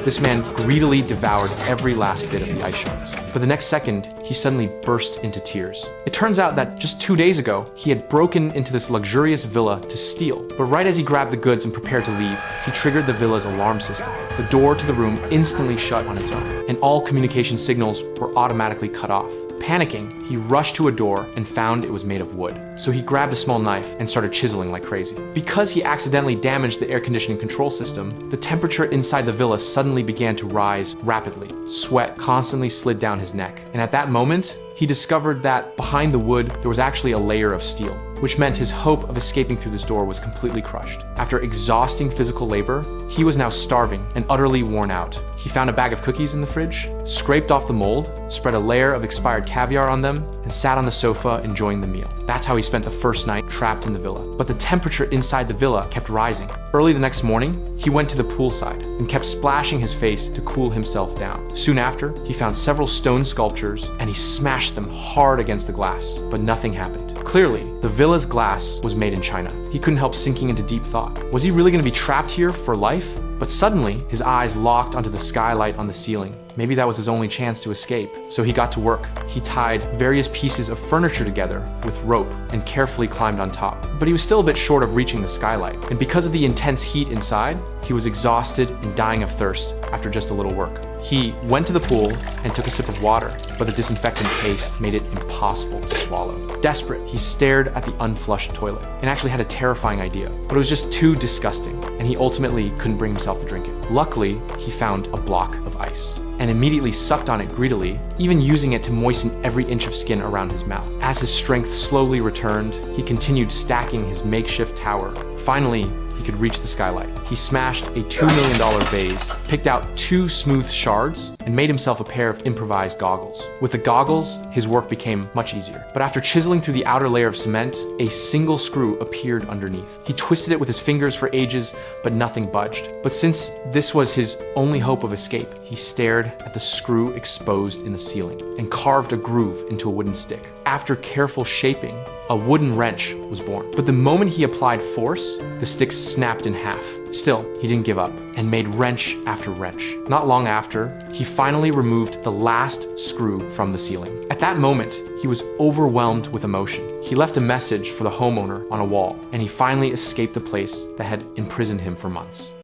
This man greedily devoured every last bit of the ice shards. But the next second, he suddenly burst into tears. It turns out that just 2 days ago, he had broken into this luxurious villa to steal. But right as he grabbed the goods and prepared to leave, he triggered the villa's alarm system. The door to the room instantly shut on its own, and all communication signals were automatically cut off. Panicking, he rushed to a door and found it was made of wood. So he grabbed a small knife and started chiseling like crazy. Because he accidentally damaged the air conditioning control system, the temperature inside the villa suddenly began to rise rapidly. Sweat constantly slid down his neck. And at that moment, he discovered that behind the wood, there was actually a layer of steel, which meant his hope of escaping through this door was completely crushed. After exhausting physical labor, he was now starving and utterly worn out. He found a bag of cookies in the fridge, scraped off the mold, spread a layer of expired caviar on them, and sat on the sofa enjoying the meal. That's how he spent the first night trapped in the villa. But the temperature inside the villa kept rising. Early the next morning, he went to the poolside and kept splashing his face to cool himself down. Soon after, he found several stone sculptures and he smashed them hard against the glass, but nothing happened. Clearly, the villa's glass was made in China. He couldn't help sinking into deep thought. Was he really going to be trapped here for life? But suddenly, his eyes locked onto the skylight on the ceiling. Maybe that was his only chance to escape. So he got to work. He tied various pieces of furniture together with rope and carefully climbed on top. But he was still a bit short of reaching the skylight. And because of the intense heat inside, he was exhausted and dying of thirst after just a little work. He went to the pool and took a sip of water, but the disinfectant taste made it impossible to swallow. Desperate, he stared at the unflushed toilet and actually had a terrifying idea, but it was just too disgusting, and he ultimately couldn't bring himself to drink it. Luckily, he found a block of ice and immediately sucked on it greedily, even using it to moisten every inch of skin around his mouth. As his strength slowly returned, he continued stacking his makeshift tower. Finally, he could reach the skylight. He smashed a $2 million vase, picked out 2 smooth shards, and made himself a pair of improvised goggles. With the goggles, his work became much easier. But after chiseling through the outer layer of cement, a single screw appeared underneath. He twisted it with his fingers for ages, but nothing budged. But since this was his only hope of escape, he stared at the screw exposed in the ceiling and carved a groove into a wooden stick. After careful shaping, a wooden wrench was born. But the moment he applied force, the stick snapped in half. Still, he didn't give up and made wrench after wrench. Not long after, he finally removed the last screw from the ceiling. At that moment, he was overwhelmed with emotion. He left a message for the homeowner on a wall, and he finally escaped the place that had imprisoned him for months.